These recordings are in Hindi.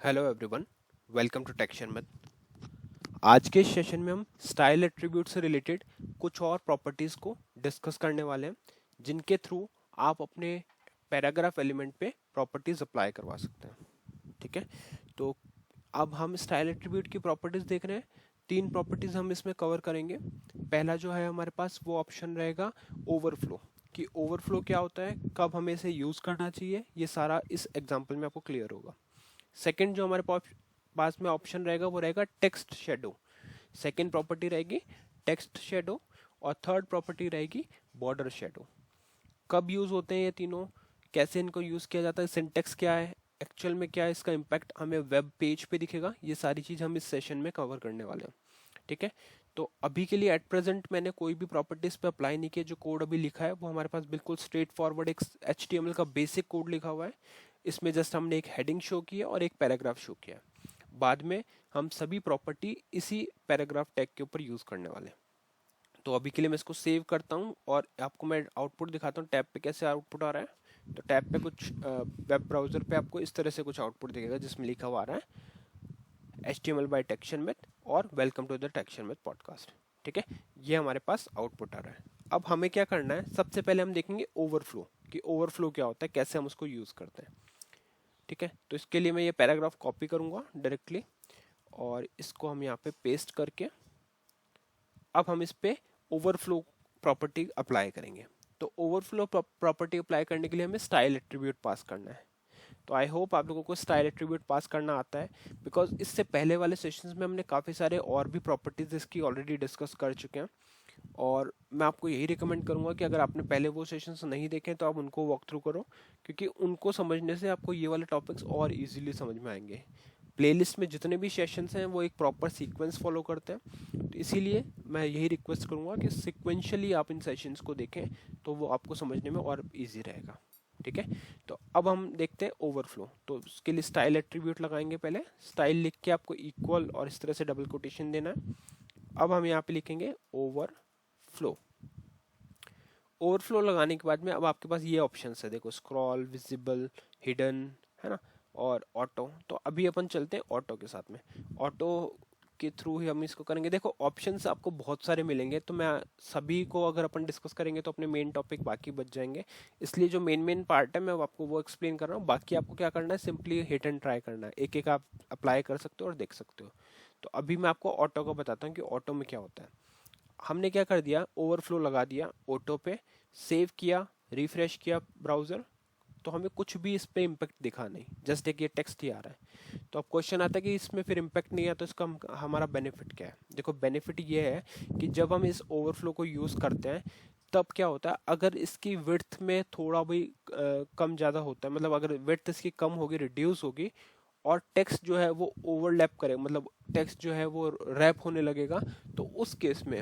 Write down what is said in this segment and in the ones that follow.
हेलो एवरीवन, वेलकम टू टेक्शन में। आज के इस सेशन में हम स्टाइल एट्रीब्यूट से रिलेटेड कुछ और प्रॉपर्टीज को डिस्कस करने वाले हैं, जिनके थ्रू आप अपने पैराग्राफ एलिमेंट पे प्रॉपर्टीज अप्लाई करवा सकते हैं। ठीक है, तो अब हम स्टाइल एट्रीब्यूट की प्रॉपर्टीज देख रहे हैं। तीन प्रॉपर्टीज हम इसमें कवर करेंगे। पहला जो है हमारे पास वो ऑप्शन रहेगा ओवरफ्लो, कि ओवरफ्लो क्या होता है, कब हमें इसे यूज करना चाहिए, ये सारा इस एग्जांपल में आपको क्लियर होगा। सेकंड जो हमारे पास में ऑप्शन रहेगा वो रहेगा टेक्स्ट शेडो। सेकंड प्रॉपर्टी रहेगी टेक्स्ट शेडो, और थर्ड प्रॉपर्टी रहेगी बॉर्डर शेडो। कब यूज होते हैं ये तीनों, कैसे इनको यूज किया जाता है, सिंटेक्स क्या है, एक्चुअल में क्या है इसका इम्पैक्ट हमें वेब पेज पे दिखेगा, ये सारी चीज हम इस सेशन में कवर करने वाले हैं। ठीक है, तो अभी के लिए एट प्रेजेंट मैंने कोई भी प्रॉपर्टीज पे अप्लाई नहीं किया। जो कोड अभी लिखा है वो हमारे पास बिल्कुल स्ट्रेट फॉरवर्ड एक HTML का बेसिक कोड लिखा हुआ है। इसमें जस्ट हमने एक हेडिंग शो किया और एक पैराग्राफ शो किया। बाद में हम सभी प्रॉपर्टी इसी पैराग्राफ टैग के ऊपर यूज करने वाले हैं। तो अभी के लिए मैं इसको सेव करता हूँ और आपको मैं आउटपुट दिखाता हूँ टैब पे कैसे आउटपुट आ रहा है। तो टैब पे कुछ वेब ब्राउजर पे आपको इस तरह से कुछ आउटपुट दिखेगा, जिसमें लिखा हुआ आ रहा है HTML बाय टेक्शनमेथ और वेलकम टू द टेक्शनमेथ पॉडकास्ट। ठीक है, ये हमारे पास आउटपुट आ रहा है। अब हमें क्या करना है, सबसे पहले हम देखेंगे ओवरफ्लो, कि ओवरफ्लो क्या होता है, कैसे हम उसको यूज करते हैं। ठीक है, तो इसके लिए मैं ये पैराग्राफ कॉपी करूंगा डायरेक्टली, और इसको हम यहाँ पे पेस्ट करके अब हम इस पे ओवरफ्लो प्रॉपर्टी अप्लाई करेंगे। तो ओवरफ्लो प्रॉपर्टी अप्लाई करने के लिए हमें स्टाइल एट्रीब्यूट पास करना है। तो आई होप आप लोगों को स्टाइल एट्रीब्यूट पास करना आता है, बिकॉज इससे पहले वाले सेशंस में हमने काफ़ी सारे और भी प्रॉपर्टीज इसकी ऑलरेडी डिस्कस कर चुके हैं। और मैं आपको यही रिकमेंड करूंगा कि अगर आपने पहले वो सेशंस नहीं देखे तो आप उनको वॉक थ्रू करो, क्योंकि उनको समझने से आपको ये वाले टॉपिक्स और इजीली समझ में आएंगे। प्लेलिस्ट में जितने भी सेशंस हैं वो एक प्रॉपर सीक्वेंस फॉलो करते हैं, तो इसीलिए मैं यही रिक्वेस्ट करूंगा कि सिक्वेंशियली आप इन सेशंस को देखें, तो वो आपको समझने में और इजी रहेगा। ठीक है, तो अब हम देखते हैं ओवरफ्लो। तो उसके लिए स्टाइल एट्रीब्यूट लगाएंगे। पहले स्टाइल लिख के आपको इक्वल और इस तरह से डबल कोटेशन देना है। अब हम यहाँ पे लिखेंगे ओवरफ्लो। ओवरफ्लो लगाने के बाद में अब आपके पास ये ऑप्शन है, देखो स्क्रॉल, विजिबल, हिडन, है ना, और ऑटो। तो अभी अपन चलते हैं ऑटो के साथ में। ऑटो के थ्रू ही हम इसको करेंगे। देखो ऑप्शंस आपको बहुत सारे मिलेंगे, तो मैं सभी को अगर अपन डिस्कस करेंगे तो अपने मेन टॉपिक बाकी बच जाएंगे। इसलिए जो मेन मेन पार्ट है मैं आपको वो एक्सप्लेन कर रहा हूँ। बाकी आपको क्या करना है, सिंपली हिट एंड ट्राई करना है, एक एक आप अप्लाई कर सकते हो और देख सकते हो। तो अभी मैं आपको ऑटो का बताता हूँ कि ऑटो में क्या होता है। हमने क्या कर दिया, ओवरफ्लो लगा दिया ऑटो पे, सेव किया, रिफ्रेश किया ब्राउजर, तो हमें कुछ भी इस पे इम्पैक्ट दिखा नहीं, जस्ट एक ये टेक्स्ट ही आ रहा है। तो अब क्वेश्चन आता है कि इसमें फिर इम्पैक्ट नहीं है तो इसका हमारा बेनिफिट क्या है। देखो बेनिफिट ये है कि जब हम इस ओवरफ्लो को यूज करते हैं तब क्या होता है, अगर इसकी विड्थ में थोड़ा भी कम ज़्यादा होता है, मतलब अगर विड्थ इसकी कम होगी, रिड्यूस होगी, और टेक्स्ट जो है वो ओवरलैप करे, मतलब टेक्स्ट जो है वो रैप होने लगेगा, तो उस केस में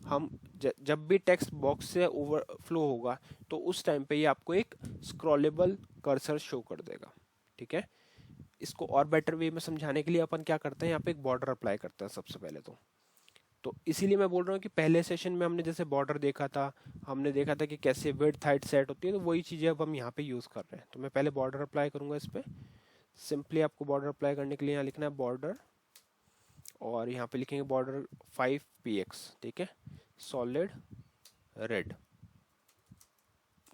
हम जब भी टेक्स्ट बॉक्स से ओवरफ्लो होगा तो उस टाइम पे ये आपको एक स्क्रॉलेबल कर्सर शो कर देगा। ठीक है, इसको और बेटर वे में समझाने के लिए अपन क्या करते हैं, यहाँ पे एक बॉर्डर अप्लाई करते हैं सबसे पहले। तो इसीलिए मैं बोल रहा हूँ कि पहले सेशन में हमने जैसे बॉर्डर देखा था, हमने देखा था कि कैसे विड्थ हाइट सेट होती है, तो वही चीज़ें अब हम यहाँ पे यूज़ कर रहे हैं। तो मैं पहले बॉर्डर अप्लाई करूँगा इस पर। सिंपली आपको बॉर्डर अप्लाई करने के लिए यहाँ लिखना है बॉर्डर, और यहाँ पे लिखेंगे बॉर्डर 5px। ठीक है, सॉलिड रेड।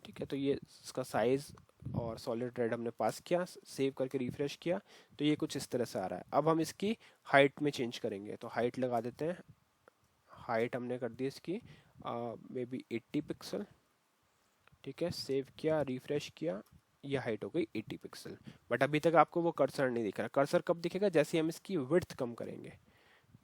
ठीक है, तो ये इसका साइज और सॉलिड रेड हमने पास किया, सेव करके रिफ्रेश किया, तो ये कुछ इस तरह से आ रहा है। अब हम इसकी हाइट में चेंज करेंगे, तो हाइट लगा देते हैं। हाइट हमने कर दी इसकी मे बी 80 पिक्सल। ठीक है, सेव किया, रिफ्रेश किया, ये हाइट हो गई 80 पिक्सल। बट अभी तक आपको वो कर्सर नहीं दिख रहा। कर्सर कब दिखेगा, जैसे हम इसकी विड्थ कम करेंगे,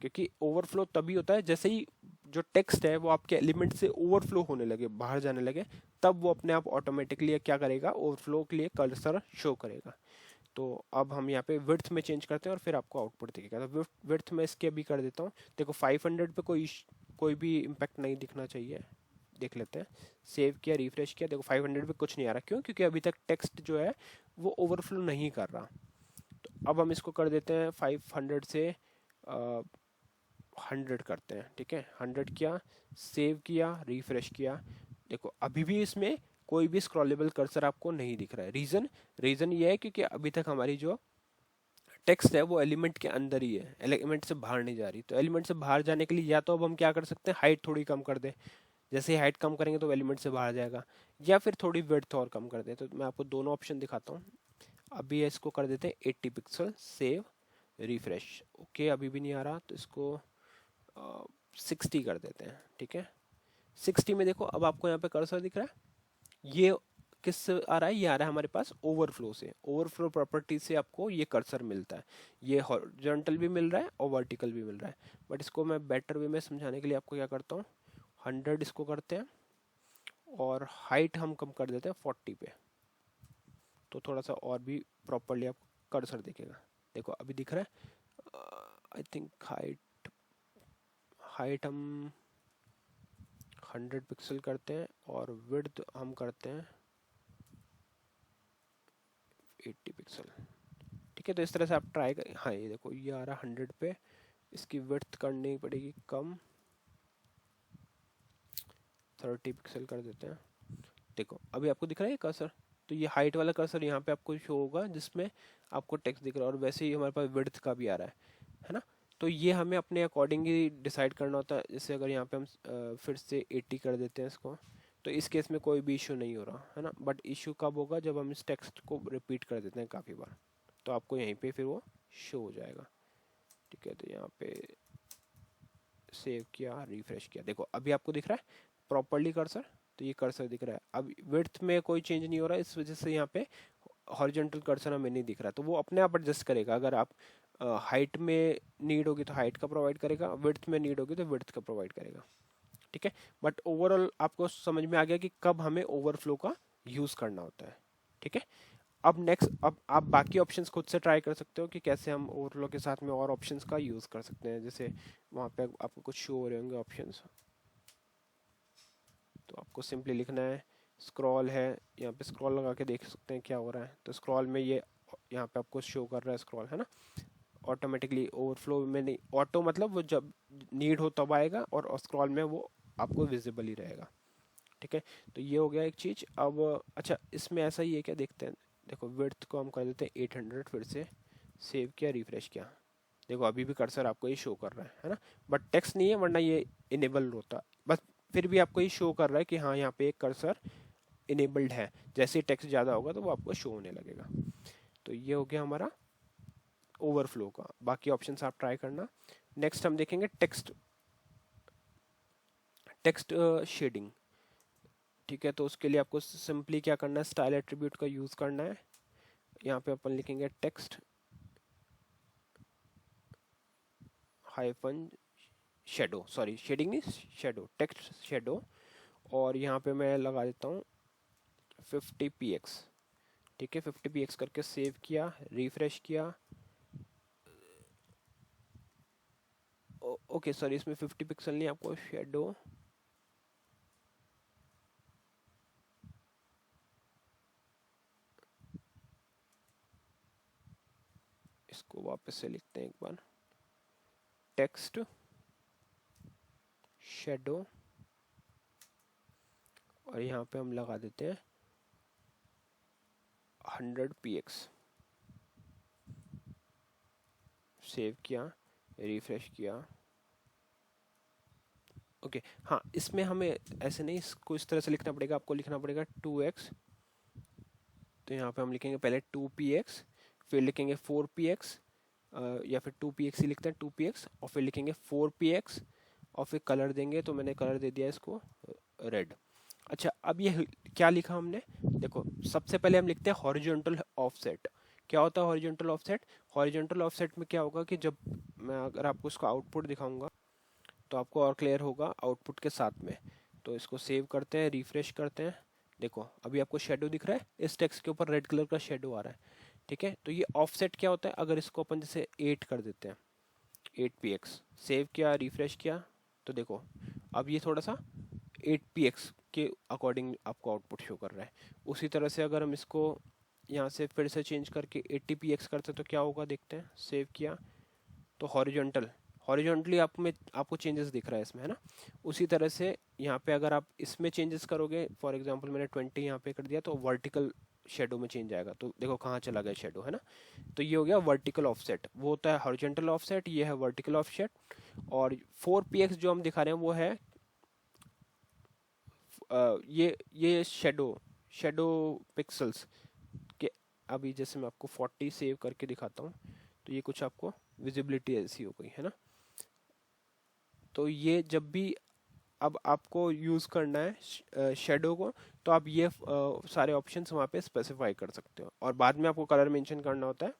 क्योंकि ओवरफ्लो तभी होता है जैसे ही जो टेक्स्ट है वो आपके एलिमेंट से ओवरफ्लो होने लगे, बाहर जाने लगे, तब वो अपने आप ऑटोमेटिकली क्या करेगा, ओवरफ्लो के लिए कर्सर शो करेगा। तो अब हम यहाँ पे विड्थ में चेंज करते हैं और फिर आपको आउटपुट दिखेगा। तो विड्थ में इसके अभी कर देता हूँ। देखो 500 पे कोई भी इम्पैक्ट नहीं दिखना चाहिए। देख लेते हैं, सेव किया, रिफ्रेश किया, देखो 500 पे कुछ नहीं आ रहा। क्यों? क्योंकि अभी तक टेक्स्ट जो है वो ओवरफ्लो नहीं कर रहा। तो अब हम इसको कर देते हैं 500 से 100 करते हैं। ठीक है, 100 किया, सेव किया, रिफ्रेश किया, देखो अभी भी इसमें कोई भी स्क्रॉलेबल कर्सर आपको नहीं दिख रहा है। रीजन ये है क्योंकि अभी तक हमारी जो टेक्स्ट है वो एलिमेंट के अंदर ही है, एलिमेंट से बाहर नहीं जा रही। तो एलिमेंट से बाहर जाने के लिए या तो अब हम क्या कर सकते हैं, हाइट थोड़ी कम कर दें, जैसे ही हाइट कम करेंगे तो एलिमेंट से बाहर जाएगा, या फिर थोड़ी विड्थ और कम कर दें। तो मैं आपको दोनों ऑप्शन दिखाता हूँ। अभी इसको कर देते हैं 80 पिक्सल, सेव, रिफ्रेश। ओके, अभी भी नहीं आ रहा, तो इसको 60 कर देते हैं। ठीक है, 60 में देखो अब आपको यहाँ पे कर्सर दिख रहा है, ये किससे आ रहा है, ये आ रहा है हमारे पास ओवरफ्लो से। ओवरफ्लो प्रॉपर्टी से आपको ये कर्सर मिलता है, ये हॉरिजॉन्टल भी मिल रहा है और वर्टिकल भी मिल रहा है। बट इसको मैं बेटर वे में समझाने के लिए आपको क्या करता हूँ, 100 इसको करते हैं और हाइट हम कम कर देते हैं 40 पे, तो थोड़ा सा और भी प्रॉपरली आप कर्सर दिखेगा। देखो अभी दिख रहा है। आई थिंक हाइट हाइट हम 100 पिक्सल करते हैं और विड्थ हम करते हैं 80 पिक्सल। ठीक है, तो इस तरह से आप ट्राई करें। हाँ, ये देखो ये आ रहा है 100 पे, इसकी विड्थ करनी पड़ेगी कम, 30 पिक्सल कर देते हैं। देखो अभी आपको दिख रहा है कर्सर, तो ये हाइट वाला कर्सर यहाँ पे आपको शो होगा जिसमें आपको टेक्स्ट दिख रहा है, और वैसे ही हमारे पास विड्थ का भी आ रहा है ना। तो ये हमें अपने अकॉर्डिंग ही डिसाइड करना होता है। जैसे अगर यहाँ पे हम फिर से 80 कर देते हैं इसको, तो इस केस में कोई भी इशू नहीं हो रहा है ना। बट इशू कब होगा, जब हम इस टेक्स्ट को रिपीट कर देते हैं काफ़ी बार, तो आपको यहीं पे फिर वो शो हो जाएगा। ठीक है, तो यहाँ पे सेव किया, रिफ्रेश किया, देखो अभी आपको दिख रहा है प्रॉपरली कर्सर। तो ये कर्सर दिख रहा है, अब विड्थ में कोई चेंज नहीं हो रहा है, इस वजह से यहाँ पे हॉरिजॉन्टल कर्सर हमें नहीं दिख रहा। तो वो अपने आप एडजस्ट करेगा। अगर आप हाइट में नीड होगी तो हाइट का प्रोवाइड करेगा, विड्थ में नीड होगी तो विड्थ का प्रोवाइड करेगा। ठीक है, बट ओवरऑल आपको समझ में आ गया कि कब हमें ओवरफ्लो का यूज करना होता है। ठीक है, अब नेक्स्ट, अब आप बाकी ऑप्शंस खुद से ट्राई कर सकते हो कि कैसे हम ओवरफ्लो के साथ में और ऑप्शंस का यूज कर सकते हैं। जैसे वहाँ पे आपको कुछ शो हो रहे होंगे ऑप्शंस, तो आपको सिंपली लिखना है स्क्रॉल है, यहाँ पे स्क्रॉल लगा के देख सकते हैं क्या हो रहा है। तो स्क्रॉल में ये यहाँ पे आपको शो कर रहा है स्क्रॉल, है ना। ऑटोमेटिकली ओवरफ्लो में नहीं, ऑटो मतलब वो जब नीड हो तब आएगा, और स्क्रॉल में वो आपको विजिबल ही रहेगा। ठीक है, तो ये हो गया एक चीज़। अब अच्छा, इसमें ऐसा ही है क्या, देखते हैं। देखो विड्थ को हम कर देते हैं 800, फिर से सेव किया, रिफ्रेश किया। देखो अभी भी कर्सर आपको ये शो कर रहा है ना, बट टेक्स्ट नहीं है, वरना ये इनेबल होता। बस फिर भी आपको ये शो कर रहा है कि हाँ यहाँ पे एक कर्सर इनेबल्ड है। जैसे टेक्स्ट ज़्यादा होगा तो वो आपको शो होने लगेगा। तो ये हो गया हमारा ओवरफ्लो का। बाकी ऑप्शंस आप ट्राई करना। नेक्स्ट हम देखेंगे टेक्स्ट टेक्स्ट शेडिंग। ठीक है, तो उसके लिए आपको सिंपली क्या करना है, स्टाइल एट्रीब्यूट का यूज़ करना है। यहाँ पे अपन लिखेंगे text hyphen shadow, sorry shading नहीं, शेडो, टेक्स्ट शेडो। और यहाँ पे मैं लगा देता हूँ 50px। ठीक है, 50px करके सेव किया, रिफ्रेश किया। ओके सॉरी, इसमें 50 पिक्सल नहीं, आपको शेडो इसको वापस से लिखते हैं एक बार, टेक्स्ट शेडो, और यहाँ पे हम लगा देते हैं 100px। सेव किया, रिफ्रेश किया। ओके हाँ, इसमें हमें ऐसे नहीं, इसको इस तरह से लिखना पड़ेगा, आपको लिखना पड़ेगा 2x। तो यहाँ पे हम लिखेंगे पहले 2px, फिर लिखेंगे 4px, या फिर 2px ही लिखते हैं, 2px, और फिर लिखेंगे 4px, और फिर कलर देंगे। तो मैंने कलर दे दिया इसको रेड। अच्छा, अब ये क्या लिखा हमने, देखो सबसे पहले हम लिखते हैं हॉरिजॉन्टल ऑफसेट। क्या होता है हॉरिजॉन्टल ऑफसेट? हॉरिजॉन्टल ऑफसेट में क्या होगा कि जब मैं अगर आपको इसका आउटपुट दिखाऊंगा तो आपको और क्लियर होगा आउटपुट के साथ में। तो इसको सेव करते हैं, रिफ्रेश करते हैं। देखो अभी आपको शेडो दिख रहा है, इस टेक्स्ट के ऊपर रेड कलर का शेडो आ रहा है। ठीक है, तो ये ऑफसेट क्या होता है, अगर इसको अपन जैसे 8 कर देते हैं, 8px, सेव किया, रिफ्रेश किया, तो देखो अब ये थोड़ा सा 8px के अकॉर्डिंग आपको आउटपुट शो कर रहा है। उसी तरह से अगर हम इसको यहाँ से फिर से चेंज करके 80px करते तो क्या होगा, देखते हैं। सेव किया, तो हॉरिजॉन्टली आप में आपको चेंजेस दिख रहा है इसमें, है ना। उसी तरह से यहाँ पे अगर आप इसमें चेंजेस करोगे, फॉर एग्जांपल मैंने 20 यहाँ पे कर दिया, तो वर्टिकल शेडो में चेंज आएगा। तो देखो कहाँ चला गया शेडो, है ना। तो ये हो गया वर्टिकल ऑफसेट, वो होता है हॉरिजॉन्टल ऑफसेट, ये है वर्टिकल ऑफसेट। और 4px जो हम दिखा रहे हैं वो है ये शेडो शेडो पिक्सल्स के। अभी जैसे मैं आपको 40 सेव करके दिखाता हूँ, तो ये कुछ आपको विजिबिलिटी ऐसी हो गई, है ना। तो ये जब भी अब आपको यूज़ करना है शेडो को, तो आप ये सारे ऑप्शंस वहाँ पे स्पेसिफाई कर सकते हो। और बाद में आपको कलर मेंशन करना होता है,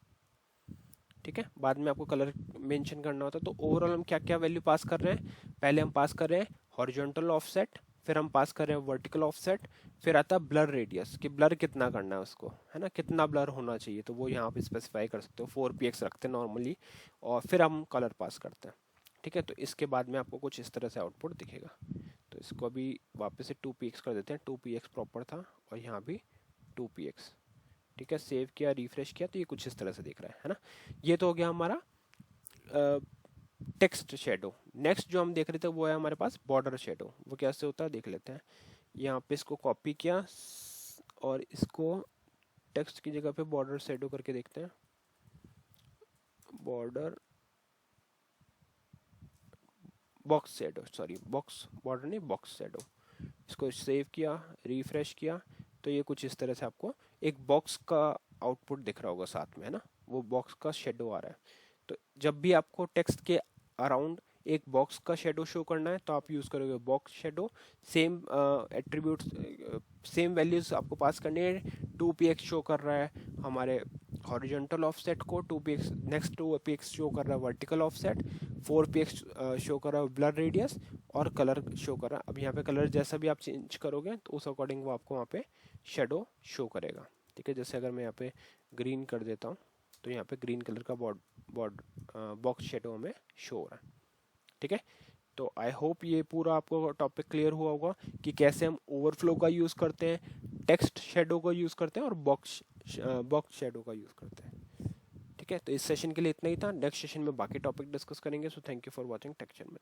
ठीक है, बाद में आपको कलर मेंशन करना होता है। तो ओवरऑल हम क्या क्या वैल्यू पास कर रहे हैं, पहले हम पास कर रहे हैं हॉरिजॉन्टल ऑफसेट, फिर हम पास कर रहे हैं वर्टिकल ऑफसेट, फिर आता है ब्लर रेडियस कि ब्लर कितना करना है उसको, है ना, कितना ब्लर होना चाहिए, तो वो यहाँ पे स्पेसिफाई कर सकते हो। 4px रखते हैं नॉर्मली, और फिर हम कलर पास करते हैं, ठीक है। तो इसके बाद में आपको कुछ इस तरह से आउटपुट दिखेगा। तो इसको अभी वापस से 2px कर देते हैं, 2px प्रॉपर था, और यहाँ भी 2px, ठीक है। सेव किया, रिफ्रेश किया, तो ये कुछ इस तरह से दिख रहा है ना। ये तो हो गया हमारा टेक्स्ट शेडो। नेक्स्ट जो हम देख रहे थे वो है हमारे पास बॉर्डर शेडो। वो कैसे होता है देख लेते हैं। यहाँ पे इसको कॉपी किया और इसको टेक्स्ट की जगह पे बॉर्डर शेडो करके देखते हैं। Border box shadow, sorry box border नहीं, बॉक्स शेडो। इसको सेव किया, रिफ्रेश किया, तो ये कुछ इस तरह से आपको एक बॉक्स का आउटपुट दिख रहा होगा साथ में, है ना। वो बॉक्स का शेडो आ रहा है। तो जब भी आपको टेक्स्ट के अराउंड एक बॉक्स का शेडो शो करना है, तो आप यूज़ करोगे box shadow. Same attributes, same values आपको पास करनी है। 2px शो कर रहा है हमारे हॉरिजॉन्टल ऑफसेट को, 2px नेक्स्ट 2px शो कर रहा है वर्टिकल ऑफसेट, 4px शो कर रहा है ब्लर रेडियस, और कलर शो कर रहा है। अब यहाँ पे कलर जैसा भी आप चेंज करोगे तो उस अकॉर्डिंग वो आपको वहाँ पे शेडो शो करेगा, ठीक है। जैसे अगर मैं यहाँ पे ग्रीन कर देता हूँ, तो यहाँ पे ग्रीन कलर का बॉक्स शेडो हमें शो हो रहा है, ठीक है। तो आई होप ये पूरा आपको टॉपिक क्लियर हुआ होगा कि कैसे हम ओवरफ्लो का यूज़ करते हैं, टेक्स्ट शेडो का यूज़ करते हैं, और बॉक्स शेडो का यूज़ करते हैं, ठीक है। तो इस सेशन के लिए इतना ही था। नेक्स्ट सेशन में बाकी टॉपिक डिस्कस करेंगे। So thank you for watching texture में।